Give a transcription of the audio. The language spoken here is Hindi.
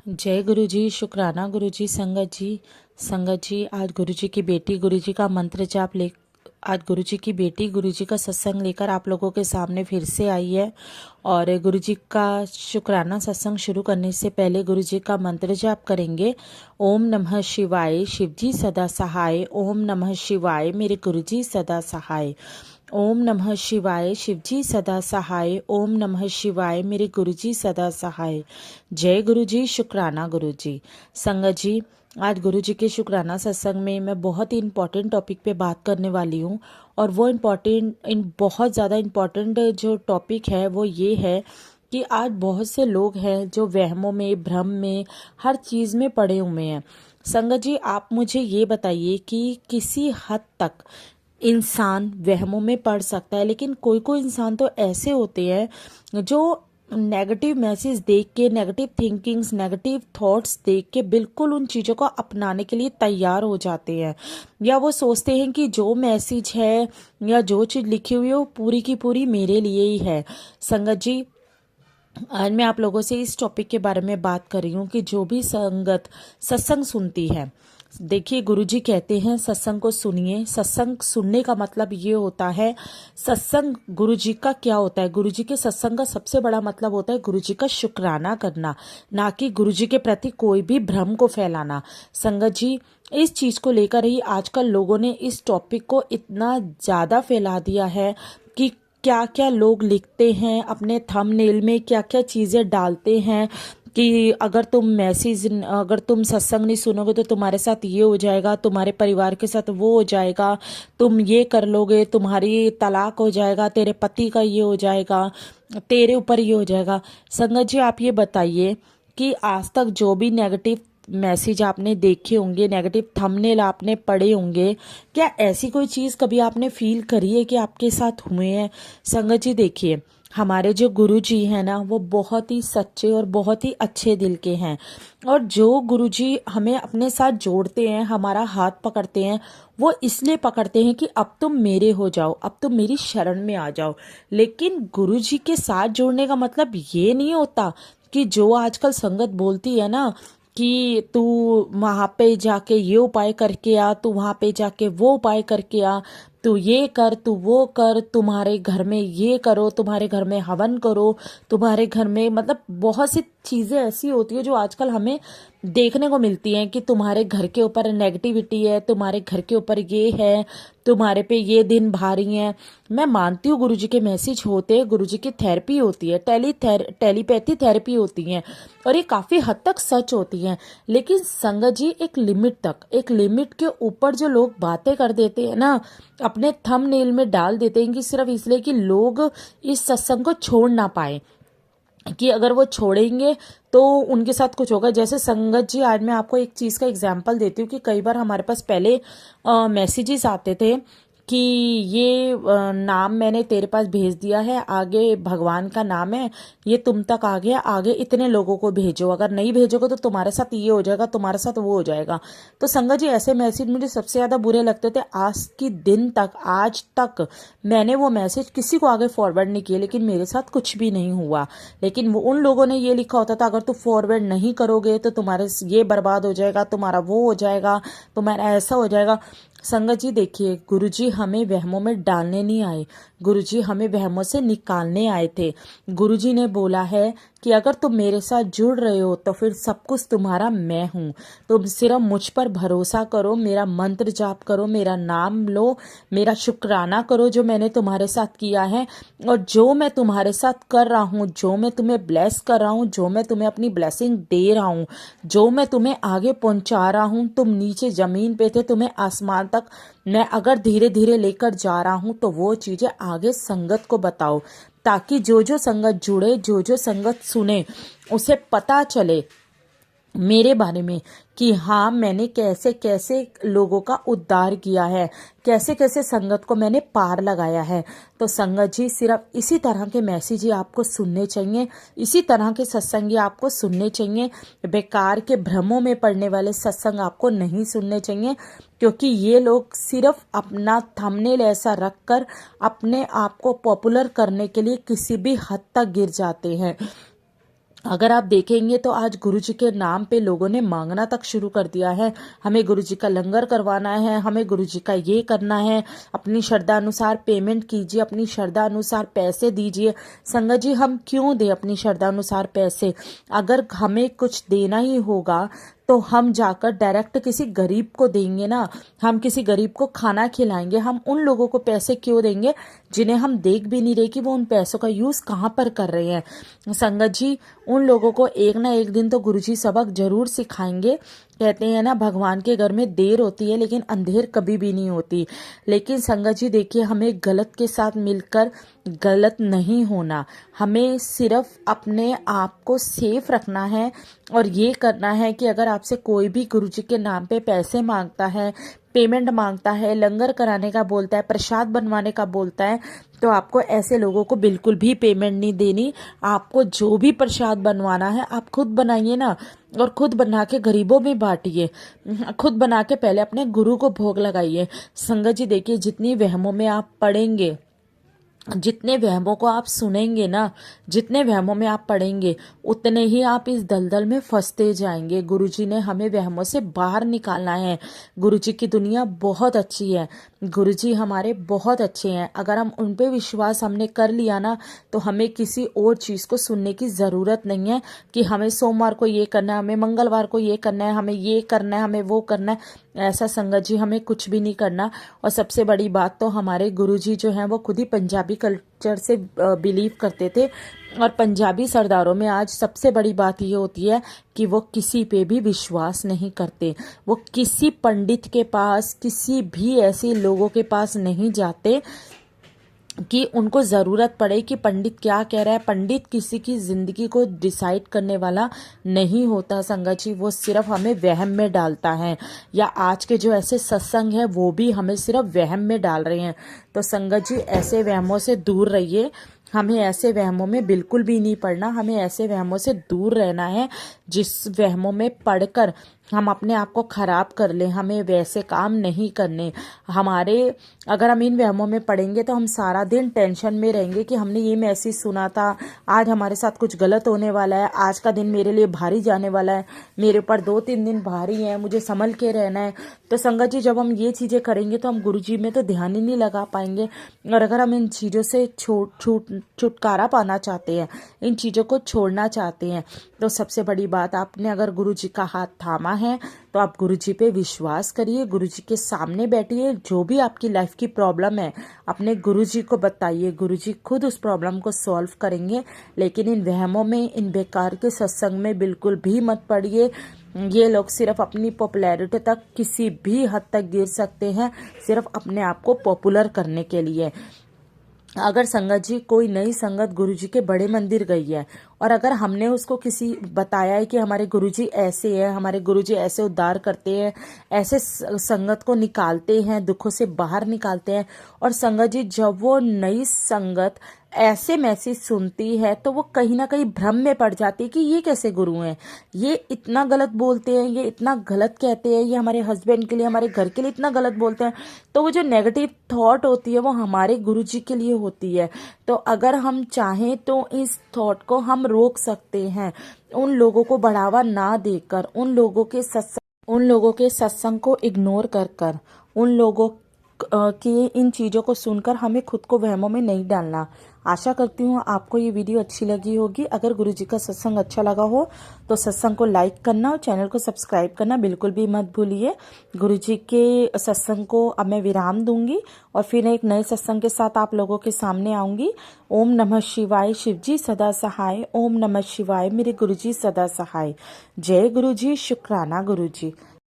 जय गुरु जी, शुक्राना गुरु जी, संगत जी आज गुरु जी की बेटी गुरु जी का मंत्र जाप ले आज गुरु जी की बेटी गुरु जी का सत्संग लेकर आप लोगों के सामने फिर से आई है। और गुरु जी का शुक्राना सत्संग शुरू करने से पहले गुरु जी का मंत्र जाप करेंगे। ओम नमः शिवाय, शिव जी सदा सहाय। ओम नमः शिवाय, मेरे गुरु जी सदा सहाय। ओम नमः शिवाय, शिव जी सदा सहाय। ओम नमः शिवाय, मेरे गुरु जी सदा सहाय। जय गुरु जी, शुक्राना गुरु जी। संगत जी, आज गुरु जी के शुक्राना सत्संग में मैं बहुत ही इम्पोर्टेंट टॉपिक पे बात करने वाली हूँ। और वो बहुत ज़्यादा इम्पोर्टेंट जो टॉपिक है वो ये है कि आज बहुत से लोग हैं जो वहमों में, भ्रम में, हर चीज़ में पड़े हुए हैं। संगत जी, आप मुझे ये बताइए कि किसी हद तक इंसान वहमों में पड़ सकता है, लेकिन कोई कोई इंसान तो ऐसे होते हैं जो नेगेटिव मैसेज देख के, नेगेटिव थिंकिंग्स, नेगेटिव थॉट्स देख के बिल्कुल उन चीज़ों को अपनाने के लिए तैयार हो जाते हैं। या वो सोचते हैं कि जो मैसेज है या जो चीज़ लिखी हुई है वो पूरी की पूरी मेरे लिए ही है। संगत जी, आज मैं आप लोगों से इस टॉपिक के बारे में बात कर रही हूँ कि जो भी संगत सत्संग सुनती है, देखिए गुरुजी कहते हैं सत्संग को सुनिए। सत्संग सुनने का मतलब ये होता है, सत्संग गुरुजी का क्या होता है, गुरुजी के सत्संग का सबसे बड़ा मतलब होता है गुरुजी का शुक्राना करना, ना कि गुरुजी के प्रति कोई भी भ्रम को फैलाना। संगत जी, इस चीज़ को लेकर ही आजकल लोगों ने इस टॉपिक को इतना ज़्यादा फैला दिया है कि क्या क्या लोग लिखते हैं अपने थंबनेल में, क्या क्या चीज़ें डालते हैं कि अगर तुम सत्संग नहीं सुनोगे तो तुम्हारे साथ ये हो जाएगा, तुम्हारे परिवार के साथ वो हो जाएगा, तुम ये कर लोगे तुम्हारी तलाक हो जाएगा, तेरे पति का ये हो जाएगा, तेरे ऊपर ये हो जाएगा। संगत जी, आप ये बताइए कि आज तक जो भी नेगेटिव मैसेज आपने देखे होंगे, नेगेटिव थंबनेल आपने पढ़े होंगे, क्या ऐसी कोई चीज़ कभी आपने फील करी है कि आपके साथ हुए हैं? संगत जी देखिए, हमारे जो गुरु जी हैं ना, वो बहुत ही सच्चे और बहुत ही अच्छे दिल के हैं। और जो गुरु जी हमें अपने साथ जोड़ते हैं, हमारा हाथ पकड़ते हैं, वो इसलिए पकड़ते हैं कि अब तुम मेरे हो जाओ, अब तुम मेरी शरण में आ जाओ। लेकिन गुरु जी के साथ जोड़ने का मतलब ये नहीं होता कि जो आजकल संगत बोलती है ना कि तू वहाँ पे जाके ये उपाय करके आ, तू वहाँ पे जाके वो उपाय करके आ, तू ये कर, तू वो कर, तुम्हारे घर में ये करो, तुम्हारे घर में हवन करो, तुम्हारे घर में, मतलब बहुत सी चीज़ें ऐसी होती है जो आजकल हमें देखने को मिलती हैं कि तुम्हारे घर के ऊपर नेगेटिविटी है, तुम्हारे घर के ऊपर ये है, तुम्हारे पे ये दिन भारी है। मैं मानती हूँ गुरुजी के मैसेज होते हैं, गुरुजी की थेरेपी होती है, टेलीपैथी थेरेपी होती है और ये काफ़ी हद तक सच होती हैं। लेकिन संगत जी, एक लिमिट तक, एक लिमिट के ऊपर जो लोग बातें कर देते हैं ना, अपने थंबनेल में डाल देते हैं कि सिर्फ इसलिए कि लोग इस सत्संग को छोड़ ना पाए, कि अगर वो छोड़ेंगे तो उनके साथ कुछ होगा। जैसे संगत जी, आज मैं आपको एक चीज़ का एग्जाम्पल देती हूँ कि कई बार हमारे पास पहले मैसेजेस आते थे कि ये नाम मैंने तेरे पास भेज दिया है, आगे भगवान का नाम है, ये तुम तक आ गया, आगे इतने लोगों को भेजो, अगर नहीं भेजोगे तो तुम्हारे साथ ये हो जाएगा, तुम्हारे साथ वो हो जाएगा। तो संगत जी, ऐसे मैसेज मुझे सबसे ज़्यादा बुरे लगते थे। आज तक मैंने वो मैसेज किसी को आगे फॉरवर्ड नहीं किए, लेकिन मेरे साथ कुछ भी नहीं हुआ। लेकिन उन लोगों ने ये लिखा होता था, अगर तू फॉरवर्ड नहीं करोगे तो तुम्हारे ये बर्बाद हो जाएगा, तुम्हारा वो हो जाएगा, तुम्हारा ऐसा हो जाएगा। संगत जी देखिए, गुरुजी हमें वहमों में डालने नहीं आए, गुरुजी हमें वहमों से निकालने आए थे। गुरुजी ने बोला है कि अगर तुम मेरे साथ जुड़ रहे हो तो फिर सब कुछ तुम्हारा मैं हूँ। तुम सिर्फ मुझ पर भरोसा करो, मेरा मंत्र जाप करो, मेरा नाम लो, मेरा शुक्राना करो जो मैंने तुम्हारे साथ किया है। और जो मैं तुम्हारे साथ कर रहा हूँ, जो मैं तुम्हें ब्लेस कर रहा हूँ, जो मैं तुम्हें अपनी ब्लेसिंग दे रहा हूँ, जो मैं तुम्हें आगे पहुँचा रहा हूँ, तुम नीचे ज़मीन पे थे, तुम्हें आसमान तक मैं अगर धीरे धीरे लेकर जा रहा हूँ, तो वो चीज़ें आगे संगत को बताओ, ताकि जो जो संगत जुड़े, जो जो संगत सुने, उसे पता चले मेरे बारे में कि हाँ, मैंने कैसे कैसे लोगों का उद्धार किया है, कैसे कैसे संगत को मैंने पार लगाया है। तो संगत जी, सिर्फ इसी तरह के मैसेज ही आपको सुनने चाहिए, इसी तरह के सत्संग ही आपको सुनने चाहिए। बेकार के भ्रमों में पड़ने वाले सत्संग आपको नहीं सुनने चाहिए, क्योंकि ये लोग सिर्फ अपना थंबनेल ऐसा रखकर अपने आप को पॉपुलर करने के लिए किसी भी हद तक गिर जाते हैं। अगर आप देखेंगे तो आज गुरुजी के नाम पे लोगों ने मांगना तक शुरू कर दिया है। हमें गुरुजी का लंगर करवाना है, हमें गुरुजी का ये करना है, अपनी श्रद्धा अनुसार पेमेंट कीजिए, अपनी श्रद्धा अनुसार पैसे दीजिए। संगत जी, हम क्यों दें अपनी श्रद्धा अनुसार पैसे? अगर हमें कुछ देना ही होगा तो हम जाकर डायरेक्ट किसी गरीब को देंगे ना। हम किसी गरीब को खाना खिलाएंगे। हम उन लोगों को पैसे क्यों देंगे जिन्हें हम देख भी नहीं रहे कि वो उन पैसों का यूज कहाँ पर कर रहे हैं। संगत जी, उन लोगों को एक ना एक दिन तो गुरुजी सबक जरूर सिखाएंगे। कहते हैं ना, भगवान के घर में देर होती है लेकिन अंधेर कभी भी नहीं होती। लेकिन संगत जी देखिए, हमें गलत के साथ मिलकर गलत नहीं होना। हमें सिर्फ अपने आप को सेफ रखना है और ये करना है कि अगर आपसे कोई भी गुरुजी के नाम पे पैसे मांगता है, पेमेंट मांगता है, लंगर कराने का बोलता है, प्रसाद बनवाने का बोलता है, तो आपको ऐसे लोगों को बिल्कुल भी पेमेंट नहीं देनी। आपको जो भी प्रसाद बनवाना है आप खुद बनाइए ना, और खुद बना के गरीबों में बांटिए। खुद बना के पहले अपने गुरु को भोग लगाइए। संगत जी देखिए, जितनी वहमों में आप पड़ेंगे, जितने वहमों को आप सुनेंगे ना, जितने वहमों में आप पड़ेंगे, उतने ही आप इस दलदल में फंसते जाएंगे। गुरुजी ने हमें वहमों से बाहर निकालना है। गुरुजी की दुनिया बहुत अच्छी है, गुरुजी हमारे बहुत अच्छे हैं। अगर हम उन पे विश्वास हमने कर लिया ना, तो हमें किसी और चीज़ को सुनने की ज़रूरत नहीं है कि हमें सोमवार को ये करना है, हमें मंगलवार को ये करना है, हमें ये करना है, हमें वो करना है। ऐसा संगत जी हमें कुछ भी नहीं करना। और सबसे बड़ी बात तो, हमारे गुरुजी जो हैं वो खुद ही पंजाबी कल्चर से बिलीव करते थे। और पंजाबी सरदारों में आज सबसे बड़ी बात ये होती है कि वो किसी पे भी विश्वास नहीं करते। वो किसी पंडित के पास, किसी भी ऐसे लोगों के पास नहीं जाते कि उनको ज़रूरत पड़े कि पंडित क्या कह रहा है। पंडित किसी की ज़िंदगी को डिसाइड करने वाला नहीं होता संगत जी, वो सिर्फ हमें वहम में डालता है। या आज के जो ऐसे सत्संग हैं वो भी हमें सिर्फ वहम में डाल रहे हैं। तो संगत जी, ऐसे वहमों से दूर रहिए। हमें ऐसे वहमों में बिल्कुल भी नहीं पड़ना। हमें ऐसे वहमों से दूर रहना है जिस वहमों में पढ़कर हम अपने आप को खराब कर लें। हमें वैसे काम नहीं करने। अगर हम इन वहमों में पड़ेंगे तो हम सारा दिन टेंशन में रहेंगे कि हमने ये मैसेज सुना था, आज हमारे साथ कुछ गलत होने वाला है, आज का दिन मेरे लिए भारी जाने वाला है, मेरे ऊपर 2-3 दिन भारी हैं, मुझे संभल के रहना है। तो संगत जी, जब हम ये चीज़ें करेंगे तो हम गुरुजी में तो ध्यान ही नहीं लगा पाएंगे। और अगर हम इन चीज़ों से छुटकारा पाना चाहते हैं, इन चीज़ों को छोड़ना चाहते हैं, तो सबसे बड़ी बात, आपने अगर गुरुजी का हाथ थामा है तो आप गुरुजी पे विश्वास करिए। गुरुजी के सामने बैठिए। जो भी आपकी लाइफ की प्रॉब्लम है अपने गुरुजी को बताइए। गुरुजी खुद उस प्रॉब्लम को सॉल्व करेंगे। लेकिन इन वहमों में, इन बेकार के सत्संग में बिल्कुल भी मत पड़िए। ये लोग सिर्फ अपनी पॉपुलैरिटी तक किसी भी हद तक गिर सकते हैं, सिर्फ अपने आप को पॉपुलर करने के लिए। अगर संगत जी कोई नई संगत गुरुजी के बड़े मंदिर गई है और अगर हमने उसको किसी बताया है कि हमारे गुरुजी ऐसे हैं, हमारे गुरुजी ऐसे उद्धार करते हैं, ऐसे संगत को निकालते हैं, दुखों से बाहर निकालते हैं, और संगत जी जब वो नई संगत ऐसे मैसेज सुनती है तो वो कहीं ना कहीं भ्रम में पड़ जाती है कि ये कैसे गुरु हैं, ये इतना गलत बोलते हैं, ये इतना गलत कहते हैं, ये हमारे हस्बैंड के लिए, हमारे घर के लिए इतना गलत बोलते हैं। तो वो जो नेगेटिव थॉट होती है वो हमारे गुरुजी के लिए होती है। तो अगर हम चाहें तो इस थॉट को हम रोक सकते हैं, उन लोगों को बढ़ावा ना देकर, उन लोगों के सत्संग को इग्नोर कर उन लोगों की इन चीज़ों को सुनकर हमें खुद को वहमों में नहीं डालना। आशा करती हूँ आपको ये वीडियो अच्छी लगी होगी। अगर गुरुजी का सत्संग अच्छा लगा हो तो सत्संग को लाइक करना और चैनल को सब्सक्राइब करना बिल्कुल भी मत भूलिए। गुरुजी के सत्संग को अब मैं विराम दूंगी और फिर एक नए सत्संग के साथ आप लोगों के सामने आऊंगी। ओम नमः शिवाय, शिवजी सदा सहाय। ओम नमः शिवाय, मेरे गुरुजी सदा सहाय। जय गुरुजी, शुक्राना गुरुजी।